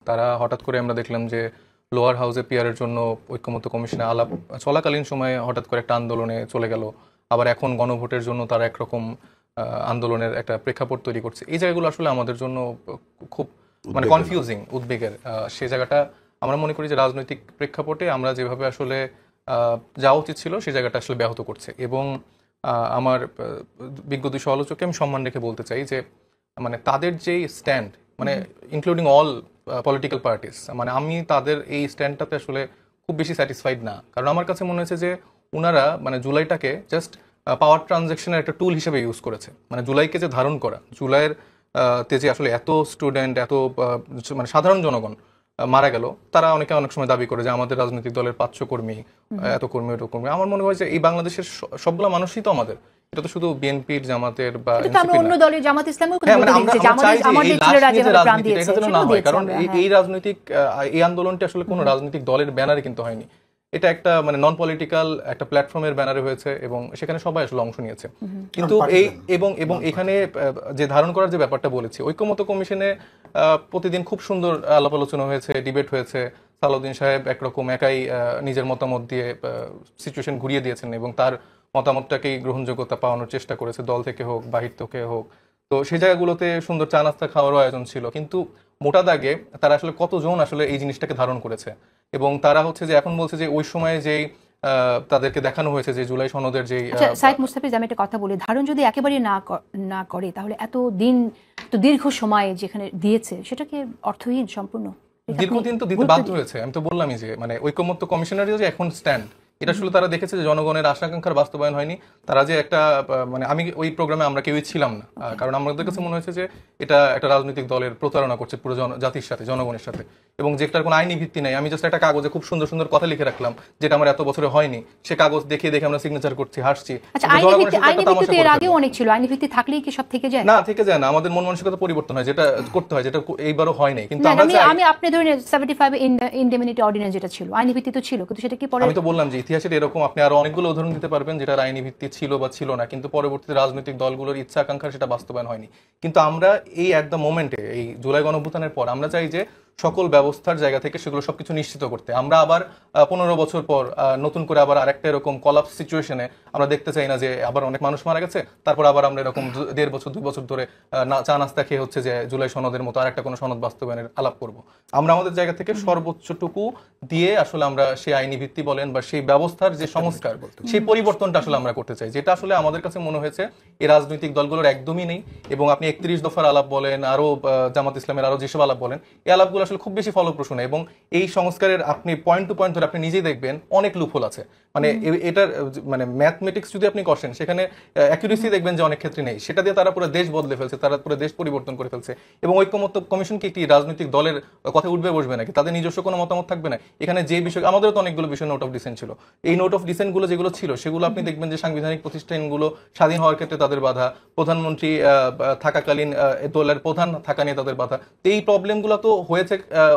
তারা হঠাৎ করে আমরা দেখলাম যে লোয়ার হাউসে পিয়ারের জন্য ঐক্যমত্য কমিশনে আলাপ চলাকালীন সময়ে হঠাৎ করে একটা আন্দোলনে চলে গেল। আবার এখন গণভোটের জন্য তারা একরকম আন্দোলনের একটা প্রেক্ষাপট তৈরি করছে। এই জায়গাগুলো আসলে আমাদের জন্য খুব মানে কনফিউজিং, উদ্বেগের। সেই জায়গাটা আমরা মনে করি যে রাজনৈতিক প্রেক্ষাপটে আমরা যেভাবে আসলে যাওয়া উচিত ছিল সেই জায়গাটা আসলে ব্যাহত করছে। এবং আমার বিজ্ঞ দুই সমালোচককে আমি সম্মান রেখে বলতে চাই যে মানে তাদের যেই স্ট্যান্ড, মানে ইনক্লুডিং অল পলিটিক্যাল পার্টিস, মানে আমি তাদের এই স্ট্যান্ডটাতে আসলে খুব বেশি স্যাটিসফাইড না। কারণ আমার কাছে মনে হয়েছে যে ওনারা মানে জুলাইটাকে জাস্ট পাওয়ার ট্রানজ্যাকশনের একটা টুল হিসেবে ইউজ করেছে। মানে জুলাইকে যে ধারণ করা, জুলাইয়ের তে যে আসলে এত স্টুডেন্ট, এত মানে সাধারণ জনগণ মারা গেল, তারা অনেক সময় দাবি করে যে আমাদের রাজনৈতিক দলের 500 কর্মী, এত কর্মী, এত কর্মী। আমার মনে হয় যে এই বাংলাদেশের সবগুলো মানুষই তো আমাদের, এটা তো শুধু বিএনপির, জামাতের বা অন্য দলের জামাত ইসলামও না হয়। কারণ এই রাজনৈতিক এই আন্দোলনটি আসলে কোনো রাজনৈতিক দলের ব্যানারে কিন্তু হয়নি, এটা একটা মানে নন পলিটিক্যাল একটা প্ল্যাটফর্মের ব্যানারে হয়েছে এবং সেখানে সবাই আসলে অংশ নিয়েছে। কিন্তু এই এবং এখানে যে ধারণ করার যে ব্যাপারটা বলেছি, ঐক্যমত্য কমিশনে প্রতিদিন খুব সুন্দর আলাপ আলোচনা হয়েছে, ডিবেট হয়েছে। সালাউদ্দিন সাহেব একরকম একাই নিজের মতামত দিয়ে সিচুয়েশন ঘুরিয়ে দিয়েছেন এবং তার মতামতটাকেই গ্রহণযোগ্যতা পাওয়ানোর চেষ্টা করেছে, দল থেকে হোক বাহির থেকে হোক। তো সেই জায়গাগুলোতে সুন্দর চা নাস্তা খাওয়ারও আয়োজন ছিল। কিন্তু মোটা দাগে তারা আসলে কতজন আসলে এই জিনিসটাকে ধারণ করেছে, এবং তারা হচ্ছে যে এখন বলছে যে ওই সময়ে যেই তাদেরকে দেখানো হয়েছে যে জুলাই সনদের যে সাইদ মুস্তাফিজ, আমি একটা কথা বলি, ধারণ যদি একেবারে না করে তাহলে এত দীর্ঘ সময় যেখানে দিয়েছে সেটাকে অর্থহীন সম্পূর্ণ। দীর্ঘদিন তো দিতে বাধ্য হয়েছে। আমি তো বললামই যে মানে ঐক্যমত্য কমিশনারের যে এখন স্ট্যান্ড, এটা আসলে তারা দেখেছে যে জনগণের আশা আকাঙ্ক্ষার বাস্তবায়ন হয়নি। তারা যে একটা মানে আমি ওই প্রোগ্রামে আমরা কেউই ছিলাম না, কারণ আমাদের কাছে মনে হয়েছে যে এটা একটা রাজনৈতিক দলের প্রতারণা করছে পুরো জাতির সাথে, জনগণের সাথে, এবং যেটার কোনো আইনি ভিত্তি নেই। আমি জাস্ট একটা কাগজে খুব সুন্দর সুন্দর কথা লিখে রাখলাম, যেটা আমার এত বছরে হয়নি। সে কাগজ দেখে আমরা সিগনেচার করছি, হাসছি। অনেক ছিল আইনি ভিত্তি থাকলেই কি সব থেকে যায়? না, থেকে যায় না। আমাদের মন মানসিকতা পরিবর্তন হয়, যেটা করতে হয়, যেটা এইবারও হয় নাই। কিন্তু আমি আপনি ধরেন 75 ইনডেমনিটি অর্ডিন্যান্স যেটা ছিল আইনি ভিত্তি তো ছিল, কিন্তু সেটা কি পরে? আমি তো বললাম যে ইতিহাসের এরকম আপনি আরো অনেকগুলো উদাহরণ দিতে পারবেন যেটা আইনি ভিত্তি ছিল বা ছিল না, কিন্তু পরবর্তীতে রাজনৈতিক দলগুলোর ইচ্ছা আকাঙ্ক্ষা সেটা বাস্তবায়ন হয়নি। কিন্তু আমরা এই এট দ্য মোমেন্টে, এই জুলাই গণঅভ্যুত্থানের পর আমরা চাই যে সকল ব্যবস্থার জায়গা থেকে সেগুলো সবকিছু নিশ্চিত করতে। আমরা আবার 15 বছর পর নতুন করে আবার আরেকটা এরকম কলাপস সিচুয়েশনে আমরা দেখতে চাই না যে আবার অনেক মানুষ মারা গেছে, তারপর আবার আমরা এরকম 1.5 বছর 2 বছর ধরে চা নাস্তা খেয়ে হচ্ছে যে জুলাই সনদের মতো আরেকটা কোনো সনদ বাস্তবায়নের আলাপ করব। আমরা আমাদের জায়গা থেকে সর্বোচ্চটুকু দিয়ে আসলে আমরা সেই আইনি ভিত্তি বলেন বা সেই ব্যবস্থার যে সংস্কার, সেই পরিবর্তনটা আসলে আমরা করতে চাই, যেটা আসলে আমাদের কাছে মনে হয়েছে এই রাজনৈতিক দলগুলোর একদমই নেই। এবং আপনি 31 দফার আলাপ বলেন, আরো জামাত ইসলামের আরো যেসব আলাপ বলেন, এই আলাপগুলো আসলে খুব বেশি ফলপ্রসূ না। এবং এই সংস্কারের আপনি পয়েন্ট টু পয়েন্ট ধরে আপনি নিজেই দেখবেন অনেক লুপহোল আছে। মানে এটার মানে ম্যাথমেটিক্স যদি আপনি কষেন, সেখানে অ্যাকুরেসি দেখবেন যে অনেক ক্ষেত্রে নেই। সেটা দিয়ে তারা পুরো দেশ বদলে ফেলছে, তারা পুরো দেশ পরিবর্তন করে ফেলছে। এবং ঐক্যমত্য কমিশন কি একটি রাজনৈতিক দলের কথা উঠবে বসবে নাকি? তাদের নিজস্ব কোনো মতামত থাকবে না এখানে? যে বিষয় আমাদেরও তো অনেকগুলো বিষয় নোট অফ ডিসেন্ট ছিল। এই নোট অফ ডিসেন্ট গুলো যেগুলো ছিল সেগুলো আপনি দেখবেন যে সাংবিধানিক প্রতিষ্ঠানগুলো স্বাধীন হওয়ার ক্ষেত্রে তাদের বাধা, প্রধানমন্ত্রী থাকাকালীন দলের প্রধান থাকা নিয়ে তাদের বাধা। এই প্রবলেমগুলো তো হয়েছে,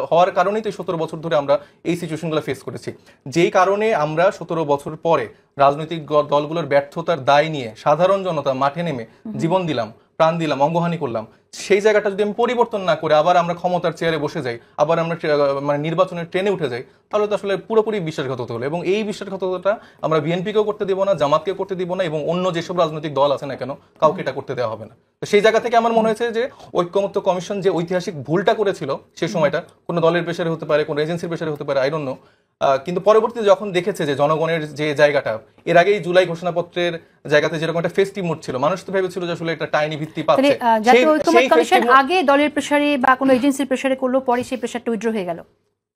হওয়ার কারণেই তো 17 বছর ধরে আমরা এই সিচুয়েশনগুলো ফেস করেছি। যেই কারণে আমরা 17 বছর পরে রাজনৈতিক দলগুলোর ব্যর্থতার দায় নিয়ে সাধারণ জনতা মাঠে নেমে জীবন দিলাম, প্রাণ দিলাম, অঙ্গহানি করলাম। সেই জায়গাটা যদি আমি পরিবর্তন না করে আবার আমরা ক্ষমতার চেয়ারে বসে যাই, আবার আমরা মানে নির্বাচনের ট্রেনে উঠে যাই, তাহলে তো আসলে পুরোপুরি বিশ্বাসঘাতকতা হলো। এবং এই বিশ্বাসঘাতকতা আমরা বিএনপিকেও করতে দিব না, জামাতকেও করতে দিব না, এবং অন্য যেসব রাজনৈতিক দল আছে না কেন, কাউকে এটা করতে দেওয়া হবে না। তো সেই জায়গা থেকে আমার মনে হয়েছে যে ঐক্যমত্য কমিশন যে ঐতিহাসিক ভুলটা করেছিল সেই সময়টা, কোনো দলের প্রেসারে হতে পারে, কোনো এজেন্সির প্রেসারে হতে পারে, আই ডোন্ট নো, কিন্তু পরবর্তীতে যখন দেখেছে যে জনগণের যে জায়গাটা, এর আগেই জুলাই ঘোষণাপত্রের জায়গাতে যেরকম একটা ফেস্টিভ মুড ছিল, মানুষ তো ভেবেছিল যে আসলে একটা টাইনি ভিত্তি পাচ্ছে। আগে দলের প্রেসারে বা কোনো এজেন্সির প্রেসারে করলো, পরে সেই প্রেসারটা উইথড্র হয়ে গেল।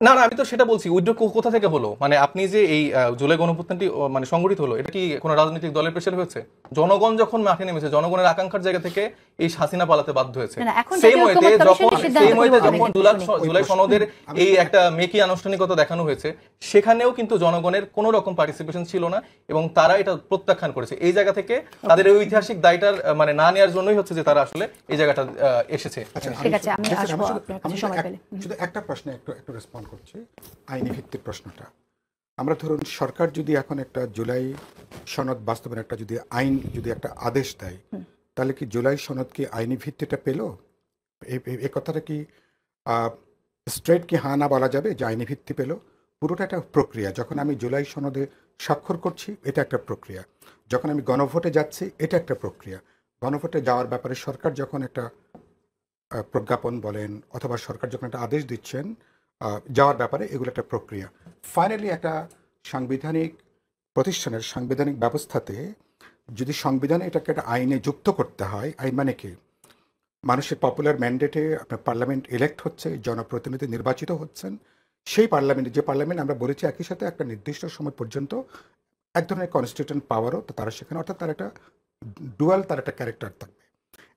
না, আমি তো সেটা বলছি, উইথড্র কোথা থেকে হলো? মানে আপনি যে এই জুলাই গণঅভ্যুত্থানটি মানে সংগঠিত হলো, এটা কি কোনো রাজনৈতিক দলের প্রেসারে হয়েছে? জনগণ যখন মাঠে নেমেছে, জনগণের আকাঙ্ক্ষার জায়গা থেকে এই হাসিনা পালাতে বাধ্য হয়েছে। সেই ওয়েতে যখন জুলাই সনদের এই একটা মেকি আনুষ্ঠানিকতা দেখানো হয়েছে, সেখানেও কিন্তু জনগণের কোনো রকম পার্টিসিপেশন ছিল না এবং তারা এটা প্রত্যাখ্যান করেছে। এই জায়গা থেকে তাদের এই ঐতিহাসিক দায়টার মানে না নেওয়ার জন্যই হচ্ছে যে তারা আসলে এই জায়গাটা এসেছে। শুধু একটা প্রশ্নে একটু রেসপন্ড করছি, আইনি ভিত্তির প্রশ্নটা। আমরা ধরুন সরকার যদি এখন একটা জুলাই সনদ বাস্তবায়নের একটা যদি আইন যদি একটা আদেশ দেয়, তাহলে কি জুলাই সনদ কি আইনি ভিত্তিটা পেল? এই কথাটা কি স্ট্রেট কি হা না বলা যাবে যে আইনি ভিত্তি পেল? পুরোটা একটা প্রক্রিয়া। যখন আমি জুলাই সনদে স্বাক্ষর করছি, এটা একটা প্রক্রিয়া। যখন আমি গণভোটে যাচ্ছি, এটা একটা প্রক্রিয়া। গণভোটে যাওয়ার ব্যাপারে সরকার যখন একটা প্রজ্ঞাপন বলেন অথবা সরকার যখন একটা আদেশ দিচ্ছেন যাওয়ার ব্যাপারে, এগুলো একটা প্রক্রিয়া। ফাইনালি একটা সাংবিধানিক প্রতিষ্ঠানের সাংবিধানিক ব্যবস্থাতে যদি সংবিধানে এটাকে একটা আইনে যুক্ত করতে হয়, আইন মানে কি? মানুষের পপুলার ম্যান্ডেটে আপনার পার্লামেন্ট ইলেক্ট হচ্ছে, জনপ্রতিনিধি নির্বাচিত হচ্ছেন। সেই পার্লামেন্টে, যে পার্লামেন্ট আমরা বলেছি একই সাথে একটা নির্দিষ্ট সময় পর্যন্ত এক ধরনের কনস্টিটিউশন পাওয়ারও তারা সেখানে, অর্থাৎ তার একটা ডুয়াল, তার একটা ক্যারেক্টার থাকবে।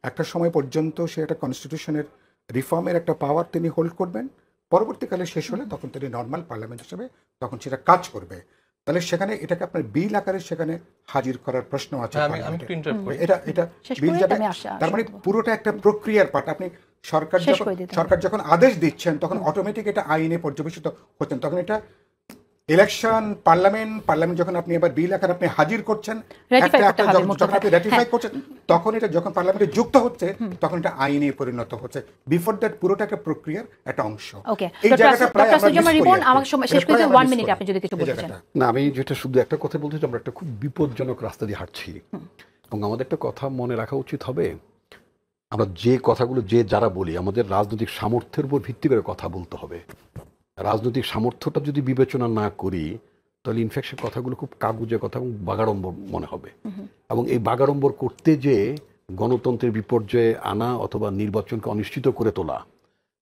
একটা সময় পর্যন্ত সে একটা কনস্টিটিউশনের রিফর্মের একটা পাওয়ার তিনি হোল্ড করবেন, পরবর্তীকালে শেষ হলে তখন তিনি নর্মাল পার্লামেন্ট হিসেবে তখন সেটা কাজ করবে। তাহলে সেখানে এটাকে আপনার বিল আকারে সেখানে হাজির করার প্রশ্ন আছে। আমি একটু interrupt করি। এটা বিল যাবে, তার মানে পুরোটা একটা প্রক্রিয়ার পার্ট। আপনি সরকার যখন আদেশ দিচ্ছেন তখন অটোমেটিক এটা আইনে পর্যবেসিত হচ্ছেন। তখন এটা ইলেকশন, পার্লামেন্ট যখন আপনি এবার বিল আকারে আপনি হাজির করছেন, যখন আপনি রেটিফাই করছেন, তখন এটা যখন পার্লামেন্টে যুক্ত হচ্ছে তখন এটা আইনে পরিণত হচ্ছে। বিফোর দ্যাট পুরোটা একটা প্রক্রিয়ার একটা অংশ। এই জায়গাটা প্রায় আমরা শেষ করে 1 মিনিট আপনি যদি কিছু বলতে চান। না, আমি যেটা শুধু একটা কথা বলতে চাই, আমরা একটা খুব বিপজ্জনক রাস্তা দিয়ে হাঁটছি এবং আমাদের একটা কথা মনে রাখা উচিত হবে, আমরা যে কথাগুলো যারা বলি আমাদের রাজনৈতিক সামর্থ্যের উপর ভিত্তি করে কথা বলতে হবে। রাজনৈতিক সামর্থ্যটা যদি বিবেচনা না করি তাহলে ইনফ্যাক্ট কথাগুলো খুব কাগুজে কথা এবং বাগাড়ম্বর মনে হবে। এবং এই বাগাড়ম্বর করতে যে গণতন্ত্রের বিপর্যয়ে আনা অথবা নির্বাচনকে অনিশ্চিত করে তোলা,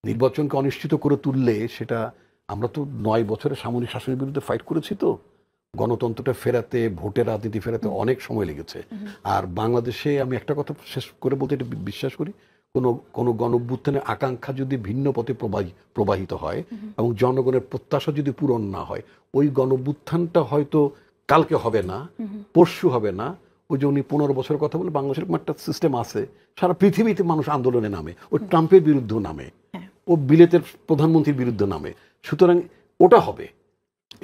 নির্বাচনকে অনিশ্চিত করে তুললে সেটা, আমরা তো 9 বছরের সামরিক শাসনের বিরুদ্ধে ফাইট করেছি, তো গণতন্ত্রটা ফেরাতে, ভোটের রাজনীতি ফেরাতে অনেক সময় লেগেছে। আর বাংলাদেশে আমি একটা কথা শেষ করে বলতে এটা বিশ্বাস করি, কোনো গণঅভ্যুত্থানের আকাঙ্ক্ষা যদি ভিন্ন পথে প্রবাহিত হয় এবং জনগণের প্রত্যাশা যদি পূরণ না হয়, ওই গণঅভ্যুত্থানটা হয়তো কালকে হবে না, পরশু হবে না। ওই যে উনি 15 বছরের কথা বলে, বাংলাদেশের একটা সিস্টেম আছে, সারা পৃথিবীতে মানুষ আন্দোলনে নামে, ওই ট্রাম্পের বিরুদ্ধে নামে, ও বিলেতের প্রধানমন্ত্রীর বিরুদ্ধে নামে। সুতরাং ওটা হবে।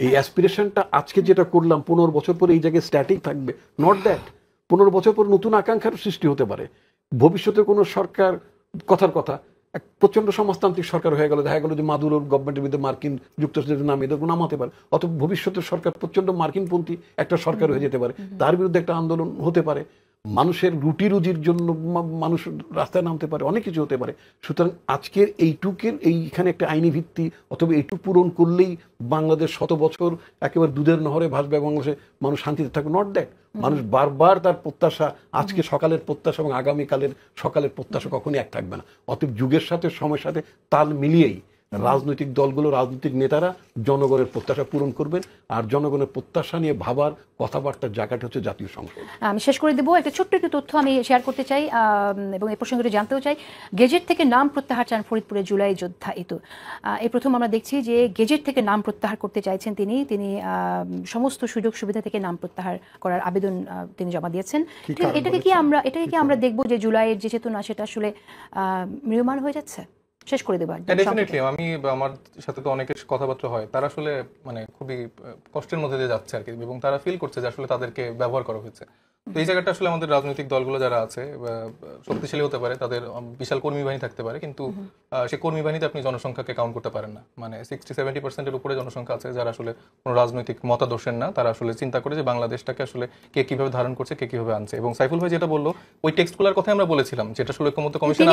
এই অ্যাসপিরেশনটা আজকে যেটা করলাম 15 বছর পরে এই জায়গায় স্ট্যাটিক থাকবে, নট দ্যাট। 15 বছর পর নতুন আকাঙ্ক্ষার সৃষ্টি হতে পারে। ভবিষ্যতে কোনো সরকার, কথার কথা, এক প্রচণ্ড সমাজতান্ত্রিক সরকার হয়ে গেল, দেখা গেল যে মাদুরোর গভর্নমেন্টের বিরুদ্ধে মার্কিন যুক্তরাষ্ট্রের নামে এদের নামাতে পারে, অথবা ভবিষ্যতের সরকার প্রচণ্ড মার্কিনপন্থী একটা সরকার হয়ে যেতে পারে, তার বিরুদ্ধে একটা আন্দোলন হতে পারে। মানুষের রুটি রুজির জন্য মানুষ রাস্তায় নামতে পারে, অনেক কিছু হতে পারে। সুতরাং আজকের এইখানে একটা আইনি ভিত্তি অথবা এইটুক পূরণ করলেই বাংলাদেশ 100 বছর একেবারে দুধের নহরে ভাসবে, বাংলাদেশে মানুষ শান্তিতে থাকবে, নট দ্যাট। মানুষ বারবার তার প্রত্যাশা, আজকে সকালের প্রত্যাশা এবং আগামীকালের সকালের প্রত্যাশা কখনই এক থাকবে না। অতএব যুগের সাথে সময়ের সাথে তাল মিলিয়েই রাজনৈতিক দলগুলো, রাজনৈতিক নেতারা জনগণের প্রত্যাশা পূরণ করবেন। আর জনগণের প্রত্যাশা নিয়ে ভাবার কথাবার্তার জায়গাটা হচ্ছে জাতীয় সংসদ। আমি শেষ করে দেবো, একটা ছোট্ট একটু তথ্য আমি শেয়ার করতে চাই এবং এই প্রসঙ্গে জানতেও চাই। গেজেট থেকে নাম প্রত্যাহার চান ফরিদপুরের জুলাই যোদ্ধা ইতু। এই প্রথম আমরা দেখছি যে গেজেট থেকে নাম প্রত্যাহার করতে চাইছেন তিনি সমস্ত সুযোগ সুবিধা থেকে নাম প্রত্যাহার করার আবেদন তিনি জমা দিয়েছেন। এটাকে কি আমরা দেখবো যে জুলাইয়ের যে চেতনা সেটা আসলে ম্রিয়মাণ হয়ে যাচ্ছে? শেষ করে দেবো। ডেফিনেটলি আমি, আমার সাথে তো অনেকের কথাবার্তা হয়, তারা আসলে মানে খুবই কষ্টের মধ্যে দিয়ে যাচ্ছে আর কি, এবং তারা ফিল করছে যে আসলে তাদেরকে ব্যবহার করা হয়েছে। তো এই জায়গাটা আসলে আমাদের রাজনৈতিক দলগুলো যারা আছে শক্তিশালী হতে পারে, তাদের বিশাল কর্মী বাহিনী থাকতে পারে, কিন্তু সেই কর্মী বাহিনীতে আপনি জনসংখ্যাকে কাউন্ট করতে পারেন না। মানে 60-70% উপরে জনসংখ্যা আছে যারা আসলে কোনো রাজনৈতিক মতাদর্শের না, তারা আসলে চিন্তা করে যে বাংলাদেশটাকে আসলে কে কিভাবে ধারণ করছে, কে কিভাবে আনছে। এবং সাইফুল ভাই যেটা বললো, ওই টেক্সটগুলোর কথা আমরা বলেছিলাম, যেটা আসলে ঐক্যমত্য কমিশন,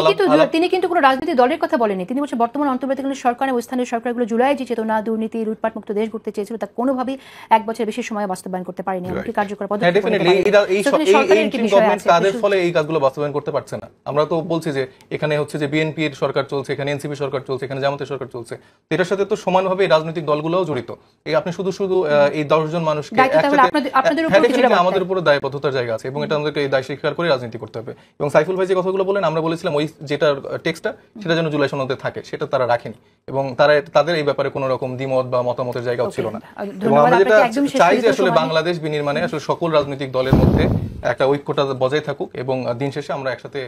তিনি কিন্তু কোনো রাজনৈতিক দলের কথা বলেনি। তিনি বলছেন বর্তমান অন্তর্বর্তীকালীন সরকার এবং স্থানীয় সরকারগুলো জুলাই যে চেতনা, দুর্নীতি, লুটপাট মুক্ত দেশ গড়তে চেয়েছিল তা কোনোভাবেই 1 বছর বেশি সময় বাস্তবায়ন করতে পারেনি। এমনকি কার্যকর পদক্ষেপ তাদের ফলে এই কাজগুলো বাস্তবায়ন করতে পারছে না। আমরা তো বলছি যে এখানে হচ্ছে যে বিএনপির সরকার চলছে, এখানে এনসিপি সরকার চলছে, এখানে জামাতের সরকার চলছে, এটার সাথে তো সমানভাবে এই রাজনৈতিক দলগুলোও জড়িত। এই আপনি শুধু এই 10 জন মানুষকে আমাদের উপর দায়বদ্ধতার জায়গা আছে, এবং এটা আমাদেরকে এই দায় স্বীকার করে রাজনীতি করতে হবে। এবং সাইফুল ভাই যে কথাগুলো বলেন, আমরা বলেছিলাম ওই যেটা টেক্সটটা সেটা যেন জুলাই সনদে থাকে, সেটা তারা রাখেনি, এবং তাদের এই ব্যাপারে কোনো রকম দ্বিমত বা মতামতের জায়গাও ছিল না। এবং আমরা যেটা চাই যে আসলে বাংলাদেশ বিনির্মাণে আসলে সকল রাজনৈতিক দলের মধ্যে একটা ঐক্যটা বজায় থাকুক, এবং দিন শেষে আমরা একসাথে